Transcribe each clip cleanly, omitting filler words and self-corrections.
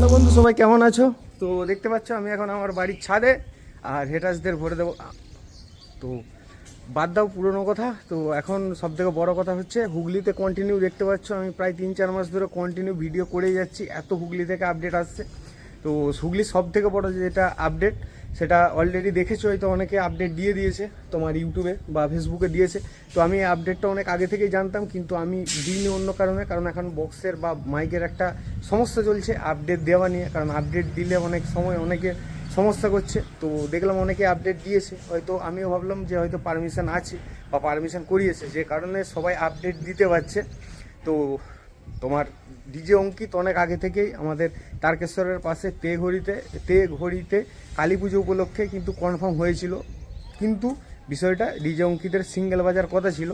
Hello বন্ধু, সবাই কেমন আছো? তো দেখতে পাচ্ছ আমি এখন আমার বাড়ির ছাদে আর হেটাসদের ভরে দেবো। তো বাদ দাও পুরোনো কথা। তো এখন সব থেকে বড়ো কথা হচ্ছে হুগলিতে কন্টিনিউ দেখতে পাচ্ছ আমি প্রায় 3-4 মাস ধরে কন্টিনিউ ভিডিও করেই যাচ্ছি, এত হুগলি থেকে আপডেট আসছে। তো হুগলির সব থেকে বড়ো যেটা আপডেট সেটা অলরেডি দেখেছো, হয়তো অনেকে আপডেট দিয়ে দিয়েছে তোমার ইউটিউবে বা ফেসবুকে দিয়েছে। তো আমি এই আপডেটটা অনেক আগে থেকেই জানতাম, কিন্তু আমি দিইনি অন্য কারণে, কারণ এখন বক্সের বা মাইকের একটা সমস্যা চলছে আপডেট দেওয়া নিয়ে। কারণ আপডেট দিলে অনেক সময় অনেকে সমস্যা করছে। তো দেখলাম অনেকে আপডেট দিয়েছে, হয়তো আমিও ভাবলাম যে হয়তো পারমিশন আছে বা পারমিশন করিয়েছে, যে কারণে সবাই আপডেট দিতে পারছে। তো তোমার ডিজে অঙ্কিত অনেক আগে থেকেই আমাদের তারকেশ্বরের পাশে তেঘড়িতে কালী পুজো উপলক্ষে কিন্তু কনফার্ম হয়েছিল, কিন্তু বিষয়টা ডিজে অঙ্কিতের সিঙ্গেল বাজার কথা ছিল।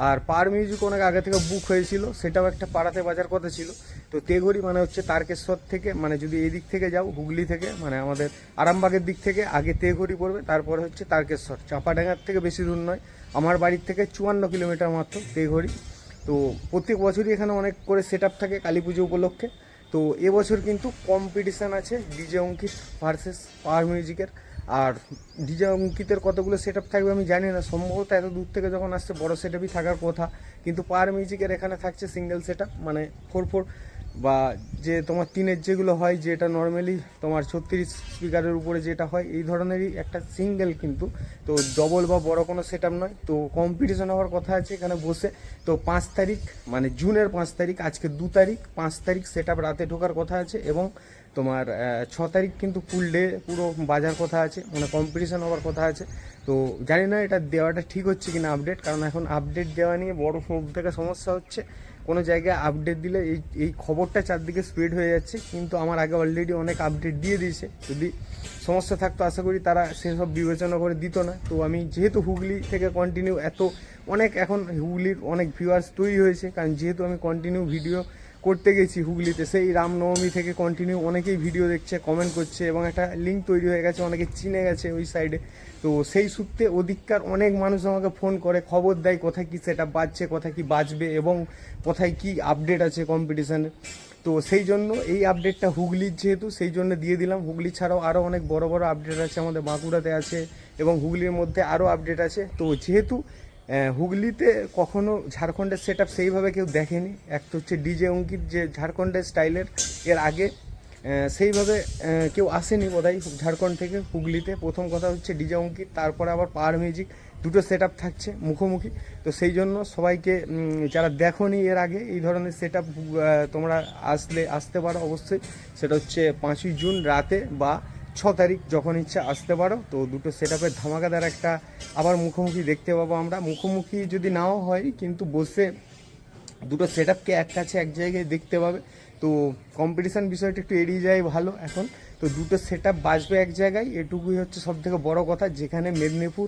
আর পার মিউজিক অনেক আগে থেকে বুক হয়েছিল, সেটাও একটা পাড়াতে বাজার কথা ছিল। তো তেঘড়ি মানে হচ্ছে তারকেশ্বর থেকে, মানে যদি এই দিক থেকে যাও হুগলি থেকে, মানে আমাদের আরামবাগের দিক থেকে আগে তেঘড়ি পড়বে, তারপরে হচ্ছে তারকেশ্বর। চাঁপাডাঙ্গার থেকে বেশি দূর নয়, আমার বাড়ির থেকে 54 কিলোমিটার মাত্র তেঘড়ি। তো প্রত্যেক বছরই এখানে অনেক করে সেট আপ থাকে কালী পুজো উপলক্ষে। তো এবছর কিন্তু কম্পিটিশান আছে ডিজে অঙ্কিত ভার্সেস পাওয়ার মিউজিকের। আর ডিজে অঙ্কিতের কতগুলো সেট আপ থাকবে আমি জানি না, সম্ভবত এত দূর থেকে যখন আসছে বড় সেট আপই থাকার কথা। কিন্তু পাওয়ার মিউজিকের এখানে থাকছে সিঙ্গেল সেট আপ, মানে 4-4 বা যে তোমার তিনের যেগুলো হয়, যেটা নর্মালি তোমার 36 স্পিকারের উপরে যেটা হয়, এই ধরনেরই একটা সিঙ্গেল, কিন্তু তো ডবল বা বড় কোনো সেট আপ নয়। তো কম্পিটিশন হওয়ার কথা আছে এখানে বসে। তো 5 তারিখ মানে জুনের 5 তারিখ, আজকে 2 তারিখ, 5 তারিখ সেট আপ রাতে ঢোকার কথা আছে, এবং তোমার 6 তারিখ কিন্তু ফুল ডে পুরো বাজার কথা আছে, মানে কম্পিটিশান হওয়ার কথা আছে। তো জানি না এটা দেওয়াটা ঠিক হচ্ছে কিনা আপডেট, কারণ এখন আপডেট দেওয়া নিয়ে বড় সব থেকে সমস্যা হচ্ছে। কোনো জায়গায় আপডেট দিলে এই এই খবরটা চারদিকে স্প্রেড হয়ে যাচ্ছে, কিন্তু আমার আগে অলরেডি অনেক আপডেট দিয়ে দিয়েছে। যদি সমস্যা থাকতো আশা করি তারা সেসব বিবেচনা করে দিত না। তো আমি যেহেতু হুগলি থেকে কন্টিনিউ অনেক এখন হুগলির অনেক ভিউয়ার্স তৈরি হয়েছে, কারণ যেহেতু আমি কন্টিনিউ ভিডিও করতে গেছি হুগলিতে, সেই রামনবমী থেকে কন্টিনিউ অনেকেই ভিডিও দেখছে, কমেন্ট করছে, এবং একটা লিঙ্ক তৈরি হয়ে গেছে, অনেকে চিনে গেছে ওই সাইডে। তো সেই সূত্রে ওদিককার অনেক মানুষ আমাকে ফোন করে, খবর দেয় কোথায় কী সেটা বাজছে, কোথায় কী বাজবে, এবং কোথায় কী আপডেট আছে কম্পিটিশানে। তো সেই জন্য এই আপডেটটা হুগলির যেহেতু, সেই জন্য দিয়ে দিলাম। হুগলি ছাড়াও আরও অনেক বড় বড় আপডেট আছে, আমাদের বাঁকুড়াতে আছে, এবং হুগলির মধ্যে আরও আপডেট আছে। তো যেহেতু হুগলিতে কখনো ঝাড়খণ্ডের সেট আপ সেইভাবে কেউ দেখেনি, এক তো হচ্ছে ডিজে অঙ্কিত যে ঝাড়খণ্ডের স্টাইলের, এর আগে সেইভাবে কেউ আসেনি বোধহয় ঝাড়খণ্ড থেকে হুগলিতে। প্রথম কথা হচ্ছে ডিজে অঙ্কিত, তারপরে আবার পাওয়ার মিউজিক, দুটো সেট আপ থাকছে মুখোমুখি। তো সেই জন্য সবাইকে যারা দেখোনি এর আগে এই ধরনের সেট আপ, তোমরা আসতে পারো অবশ্যই। সেটা হচ্ছে 5ই জুন রাতে বা 6 তারিখ যখন ইচ্ছা আসতে পারো। তো দুটো সেট আপের ধামাকাদার একটা আবার মুখোমুখি দেখতে পাবো আমরা। মুখোমুখি যদি নাও হয়, কিন্তু বসে দুটো সেট আপকে এক কাছে এক জায়গায় দেখতে পাবে। তো কম্পিটিশান বিষয়টা একটু এড়িয়ে যায় ভালো এখন। তো দুটো সেট আপ বাজবে এক জায়গায়, এটুকুই হচ্ছে সবথেকে বড় কথা। যেখানে মেদিনীপুর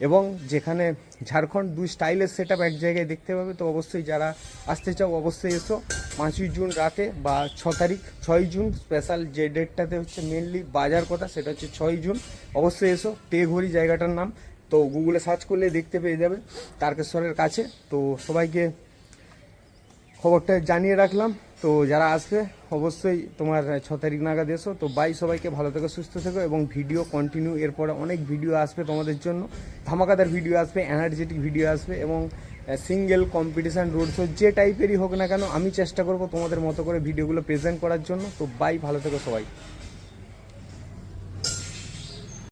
এবং যেখানে ঝাড়খণ্ড, দুই স্টাইলের সেট আপ এক জায়গায় দেখতে পাবে। তো অবশ্যই যারা আসতে চাও অবশ্যই এসো 5ই জুন রাতে বা 6 তারিখ। 6ই জুন স্পেশাল যে ডেটটাতে হচ্ছে মেনলি বাজার কথা, সেটা হচ্ছে 6ই জুন। অবশ্যই এসো। তেঘড়ি জায়গাটার নাম, তো গুগলে সার্চ করলে দেখতে পেয়ে যাবে, তারকেশ্বরের কাছে। তো সবাইকে খবরটা জানিয়ে রাখলাম। তো যারা আসবে অবশ্যই তোমার 6 তারিখ নাগাদ এসো। তো বাই, সবাইকে ভালো থেকো, সুস্থ থেকো, এবং ভিডিও কন্টিনিউ এরপরে অনেক ভিডিও আসবে তোমাদের জন্য, ধামাকাদার ভিডিও আসবে, এনার্জেটিক ভিডিও আসবে, এবং সিঙ্গেল কম্পিটিশান, রোড শো, যে টাইপেরই হোক না কেন আমি চেষ্টা করব তোমাদের মতো করে ভিডিওগুলো প্রেজেন্ট করার জন্য। তো বাই, ভালো থেকো সবাই।